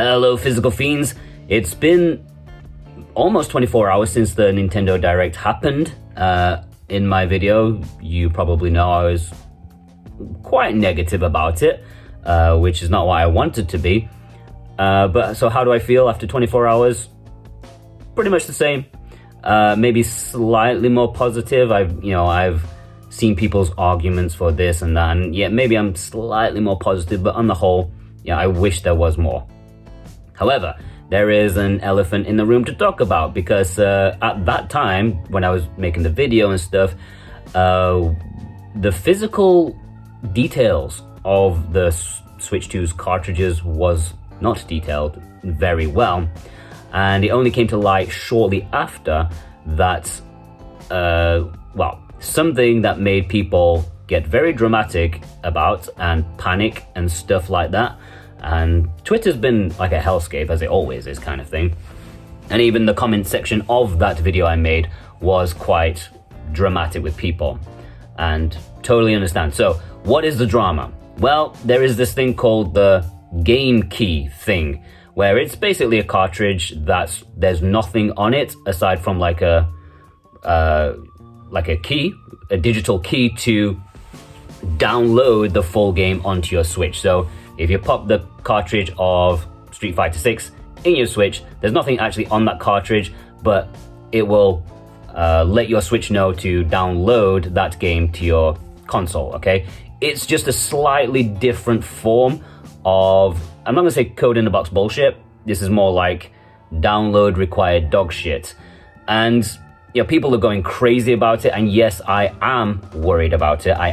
Hello, Physical Fiends. It's been almost 24 hours since the Nintendo Direct happened. In my video, you probably know I was quite negative about it, which is not what I wanted to be. But so how do I feel after 24 hours? Pretty much the same. Maybe slightly more positive. I've seen people's arguments for this and that, and yeah, maybe I'm slightly more positive, but on the whole, yeah, I wish there was more. However, there is an elephant in the room to talk about, because at that time, when I was making the video and stuff, the physical details of the Switch 2's cartridges was not detailed very well, and it only came to light shortly after that, something that made people get very dramatic about and panic and stuff like that. And Twitter's been like a hellscape, as it always is, kind of thing. And even the comment section of that video I made was quite dramatic with people, and totally understand. So what is the drama? Well, there is this thing called the game key thing, where it's basically a cartridge there's nothing on it aside from like a key, a digital key to download the full game onto your Switch. So if you pop the cartridge of Street Fighter 6 in your Switch, there's nothing actually on that cartridge, but it will let your Switch know to download that game to your console, okay? It's just a slightly different form of, I'm not gonna say code in the box bullshit. This is more like download required dog shit. And people are going crazy about it, and yes, I am worried about it. I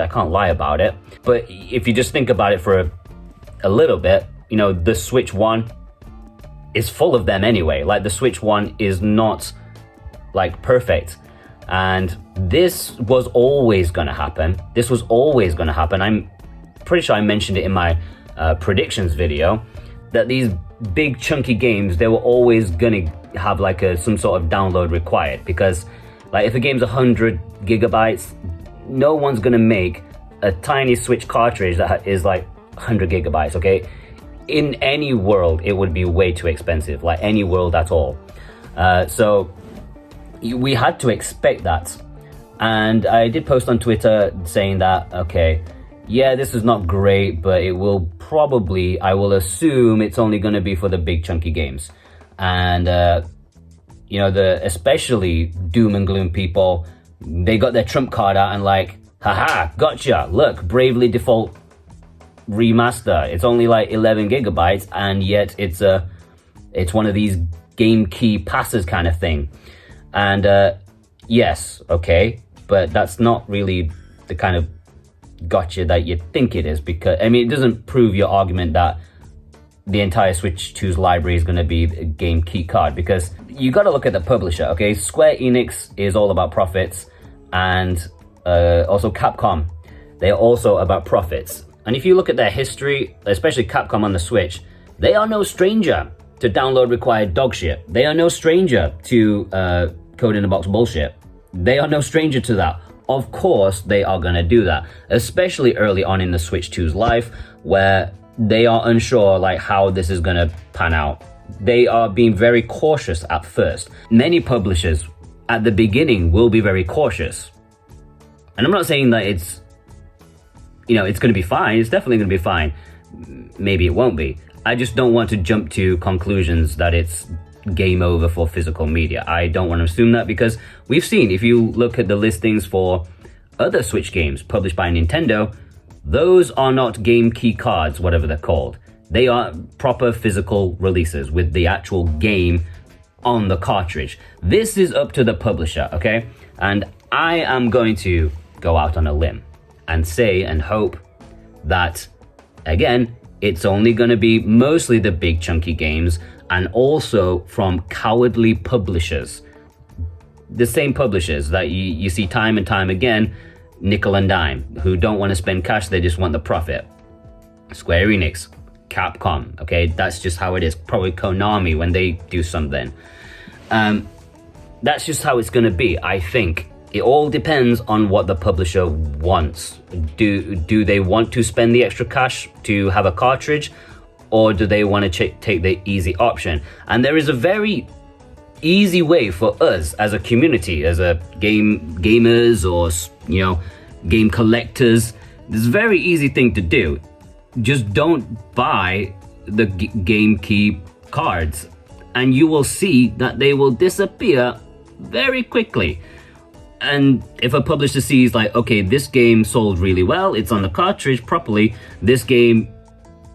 can't lie about it. But if you just think about it for a little bit, the Switch 1 is full of them anyway. Like, the Switch 1 is not like perfect. And this was always gonna happen. I'm pretty sure I mentioned it in my predictions video, that these big chunky games, they were always gonna have like some sort of download required, because like if a game's 100 gigabytes, no one's gonna make a tiny Switch cartridge that is like 100 gigabytes, okay? In any world, it would be way too expensive, like any world at all. So we had to expect that. And I did post on Twitter saying that, okay, yeah, this is not great, but it will probably, I will assume it's only going to be for the big chunky games. And, especially doom and gloom people, they got their trump card out and like, haha, gotcha, look, Bravely Default Remaster. It's only like 11 gigabytes, and yet it's one of these game key passes kind of thing. And, yes, okay, but that's not really the kind of gotcha that you think it is, because it doesn't prove your argument that the entire Switch 2's library is going to be a game key card, because you got to look at the publisher, okay? Square Enix is all about profits, and also Capcom, they're also about profits. And if you look at their history, especially Capcom on the Switch, they are no stranger to download required dog shit. They are no stranger to code in the box bullshit. They are no stranger to that. Of course, they are going to do that, especially early on in the Switch 2's life, where they are unsure like how this is going to pan out. They are being very cautious at first. Many publishers at the beginning will be very cautious. And I'm not saying that it's going to be fine. It's definitely going to be fine. Maybe it won't be. I just don't want to jump to conclusions that it's game over for physical media. I don't want to assume that, because we've seen, if you look at the listings for other Switch games published by Nintendo, those are not game key cards, whatever they're called. They are proper physical releases with the actual game on the cartridge. This is up to the publisher, okay? And I am going to go out on a limb and say and hope that, again, it's only going to be mostly the big chunky games, and also from cowardly publishers. The same publishers that you see time and time again, nickel and dime, who don't want to spend cash, they just want the profit. Square Enix, Capcom, okay, that's just how it is. Probably Konami when they do something. That's just how it's going to be, I think. It all depends on what the publisher wants. Do they want to spend the extra cash to have a cartridge, or do they want to take the easy option? And there is a very easy way for us as a community, as a gamers or game collectors. There's a very easy thing to do. Just don't buy the game key cards, and you will see that they will disappear very quickly. And if a publisher sees like, okay, this game sold really well, it's on the cartridge properly, this game,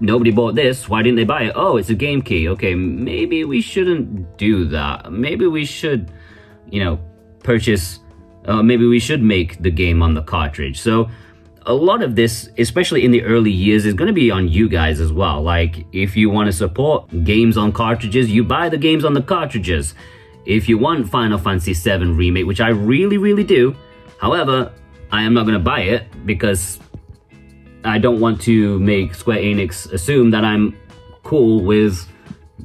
nobody bought this, why didn't they buy it? Oh, it's a game key. Okay, maybe we shouldn't do that. Maybe we should, purchase, maybe we should make the game on the cartridge. So a lot of this, especially in the early years, is going to be on you guys as well. Like, if you want to support games on cartridges, you buy the games on the cartridges. If you want Final Fantasy VII Remake, which I really, really do, however, I am not going to buy it because I don't want to make Square Enix assume that I'm cool with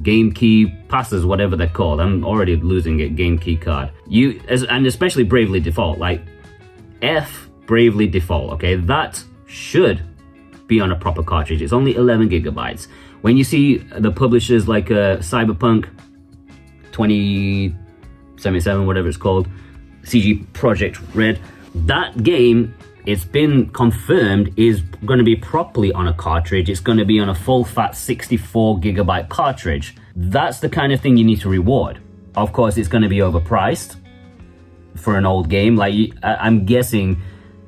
game key passes, whatever they're called. I'm already losing it, game key card. And especially Bravely Default, like F Bravely Default, okay? That should be on a proper cartridge. It's only 11 gigabytes. When you see the publishers like Cyberpunk 2077, whatever it's called, CG Project Red, that game, it's been confirmed, is going to be properly on a cartridge. It's going to be on a full fat 64 gigabyte cartridge. That's the kind of thing you need to reward. Of course, it's going to be overpriced for an old game. Like, I'm guessing,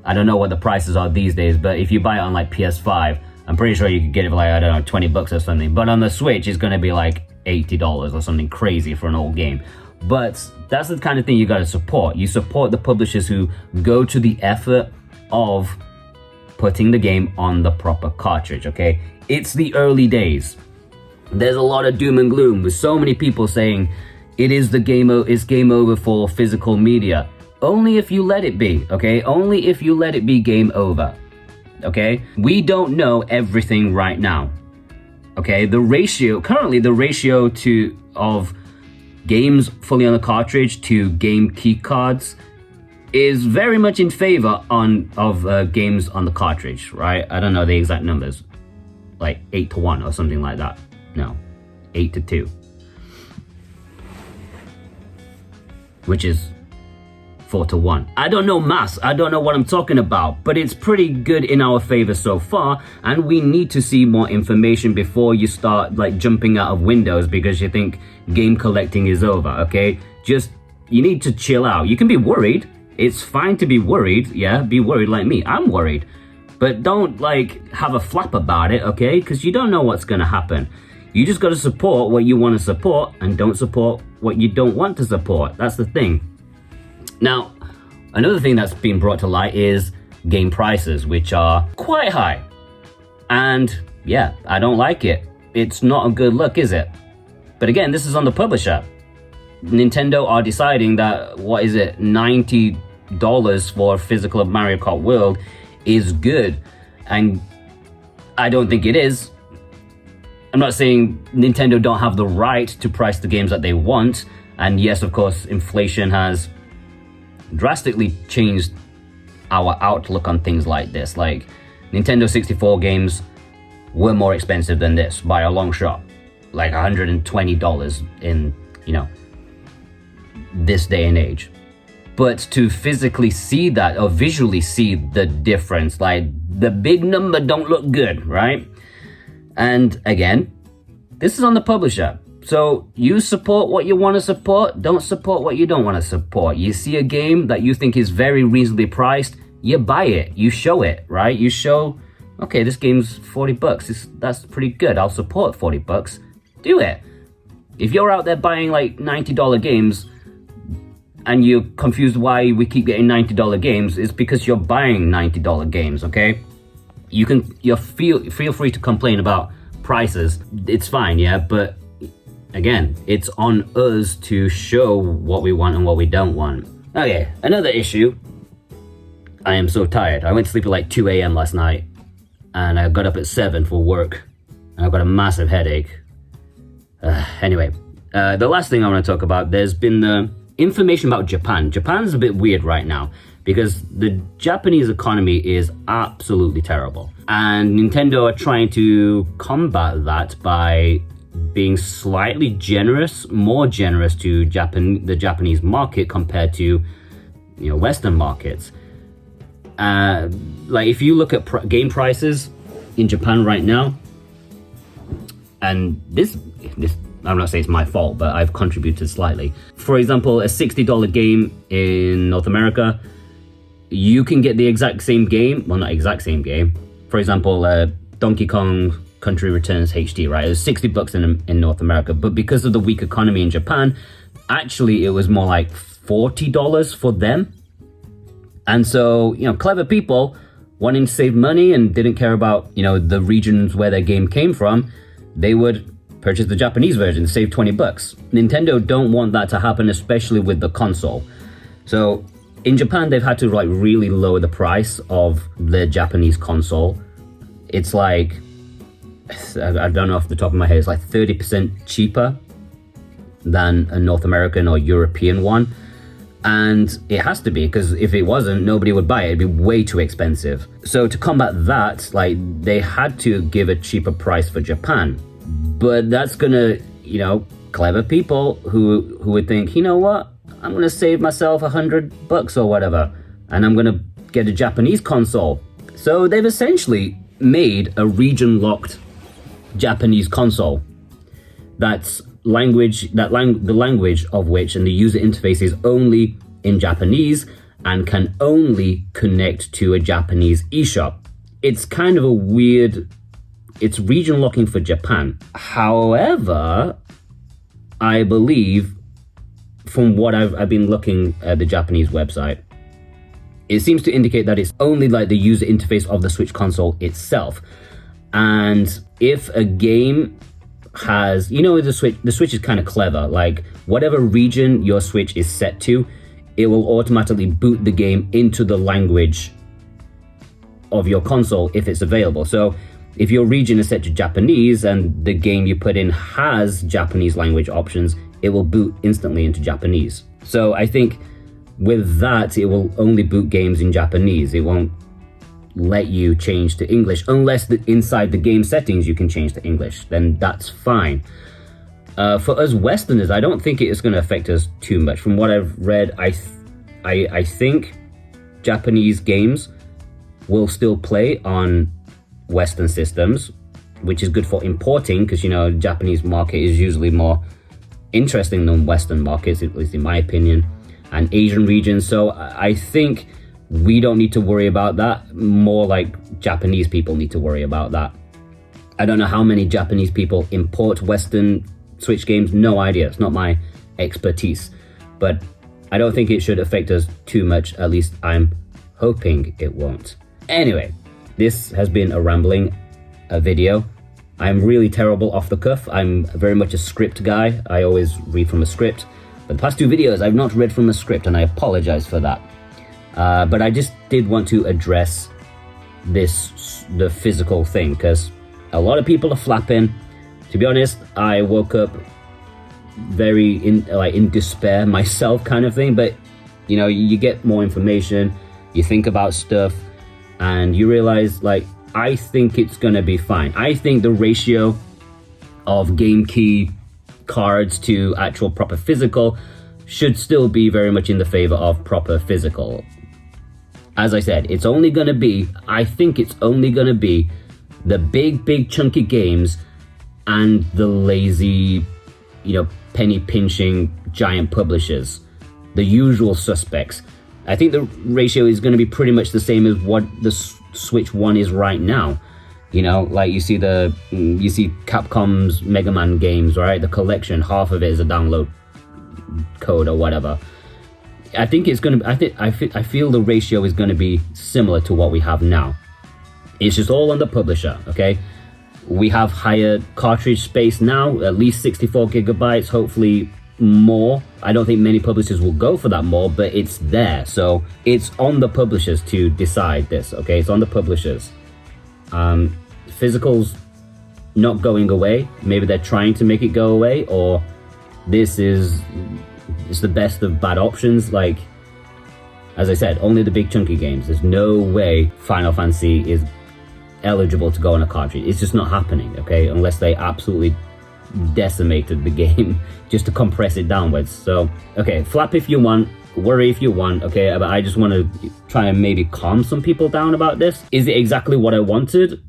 I don't know what the prices are these days, but if you buy it on like PS5, I'm pretty sure you could get it for like, I don't know, 20 bucks or something. But on the Switch, it's going to be like $80 or something crazy for an old game. But that's the kind of thing you got to support. You support the publishers who go to the effort of putting the game on the proper cartridge, okay? It's the early days. There's a lot of doom and gloom with so many people saying it's game over for physical media. Only if you let it be, okay? Only if you let it be game over, okay? We don't know everything right now, okay? Currently the ratio of games fully on the cartridge to game key cards is very much in favor of games on the cartridge, right? I don't know the exact numbers, like 8-1 or something like that. No, 8-2, which is 4-1. I don't know maths, I don't know what I'm talking about, but it's pretty good in our favor so far, and we need to see more information before you start like jumping out of windows because you think game collecting is over, okay? You need to chill out. You can be worried. It's fine to be worried, yeah? Be worried like me. I'm worried. But don't like have a flap about it, okay? Because you don't know what's gonna happen. You just gotta support what you want to support and don't support what you don't want to support. That's the thing. Now, another thing that's been brought to light is game prices, which are quite high. And yeah, I don't like it. It's not a good look, is it? But again, this is on the publisher. Nintendo are deciding that, $90 for a physical Mario Kart World is good. And I don't think it is. I'm not saying Nintendo don't have the right to price the games that they want. And yes, of course, inflation has drastically changed our outlook on things like this. Like, Nintendo 64 games were more expensive than this by a long shot. Like $120 in, this day and age. But to physically see that or visually see the difference, like the big number don't look good, right? And again, this is on the publisher. So you support what you want to support, don't support what you don't want to support. You see a game that you think is very reasonably priced, you buy it, you show it, right? You show, okay, this game's 40 bucks. That's pretty good. I'll support 40 bucks. Do it. If you're out there buying like $90 games and you're confused why we keep getting $90 games, it's because you're buying $90 games, okay? You feel free to complain about prices. It's fine, yeah, but again, it's on us to show what we want and what we don't want. Okay, another issue. I am so tired. I went to sleep at like 2 a.m. last night and I got up at 7 for work and I've got a massive headache. Anyway, the last thing I want to talk about, there's been the information about Japan. Japan's a bit weird right now because the Japanese economy is absolutely terrible. And Nintendo are trying to combat that by being slightly generous, more generous to the Japanese market compared to, Western markets. Like if you look at game prices in Japan right now, and this I'm not saying it's my fault, but I've contributed slightly. For example, a $60 game in North America, you can get the exact same game, well, not exact same game. For example, Donkey Kong Country Returns HD, right? It was $60 in North America, but because of the weak economy in Japan, actually it was more like $40 for them. And so, clever people wanting to save money and didn't care about, the regions where their game came from, they would purchase the Japanese version, save $20. Nintendo don't want that to happen, especially with the console. So in Japan, they've had to really lower the price of the Japanese console. It's like, I don't know off the top of my head, it's like 30% cheaper than a North American or European one. And it has to be, because if it wasn't, nobody would buy it. It'd be way too expensive. So to combat that, they had to give a cheaper price for Japan. But that's gonna, clever people who would think, what? I'm gonna save myself $100 or whatever, and I'm gonna get a Japanese console. So they've essentially made a region-locked Japanese console the language of which and the user interface is only in Japanese and can only connect to a Japanese eShop. It's kind of a weird, it's region locking for Japan. However, I believe from what I've been looking at the Japanese website, it seems to indicate that it's only the user interface of the Switch console itself. And if a game has, the Switch is kind of clever. Whatever region your Switch is set to, it will automatically boot the game into the language of your console if it's available. So if your region is set to Japanese and the game you put in has Japanese language options, it will boot instantly into Japanese. So I think with that, it will only boot games in Japanese. It won't let you change to English unless inside the game settings you can change to English. Then that's fine. For us Westerners, I don't think it is going to affect us too much. From what I've read, I think Japanese games will still play on Western systems, which is good for importing because, Japanese market is usually more interesting than Western markets, at least in my opinion, and Asian regions. So I think we don't need to worry about that. More like Japanese people need to worry about that. I don't know how many Japanese people import Western Switch games. No idea. It's not my expertise. But I don't think it should affect us too much. At least I'm hoping it won't. Anyway, this has been a rambling video. I'm really terrible off the cuff. I'm very much a script guy. I always read from a script. But the past two videos, I've not read from a script, and I apologize for that. But I just did want to address the physical thing, because a lot of people are flapping. To be honest, I woke up very in despair myself, kind of thing. But you get more information, you think about stuff, and you realize I think it's gonna be fine. I think the ratio of game key cards to actual proper physical should still be very much in the favor of proper physical. As I said, I think it's only gonna be the big chunky games and the lazy, penny pinching giant publishers, the usual suspects. I think the ratio is gonna be pretty much the same as what the Switch One is right now. You see Capcom's Mega Man games, right? The collection, half of it is a download code or whatever. I think it's gonna. I feel the ratio is gonna be similar to what we have now. It's just all on the publisher. Okay, we have higher cartridge space now, at least 64 gigabytes. Hopefully more. I don't think many publishers will go for that more, but it's there. So it's on the publishers to decide this. Okay, it's on the publishers. Physicals not going away. Maybe they're trying to make it go away, or it's the best of bad options. As I said, only the big chunky games. There's no way Final Fantasy is eligible to go on a cartridge. It's just not happening, okay? Unless they absolutely decimated the game just to compress it downwards. So, okay, flap if you want, worry if you want, okay? But I just want to try and maybe calm some people down about this. Is it exactly what I wanted?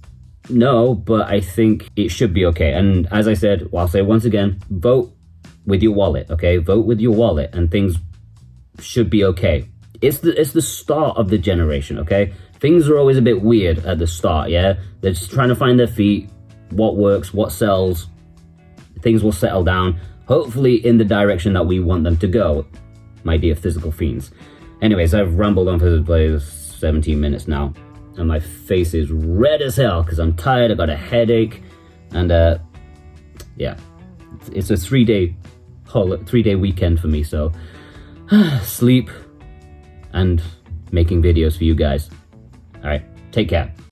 No, but I think it should be okay. And as I said, I'll say once again, vote with your wallet, okay? Vote with your wallet and things should be okay. It's the start of the generation, okay? Things are always a bit weird at the start, yeah? They're just trying to find their feet, what works, what sells. Things will settle down, hopefully in the direction that we want them to go, my dear physical fiends. Anyways, I've rambled on for 17 minutes now, and my face is red as hell because I'm tired, I got a headache, and yeah, it's a 3-day weekend for me, so sleep and making videos for you guys. All right, take care.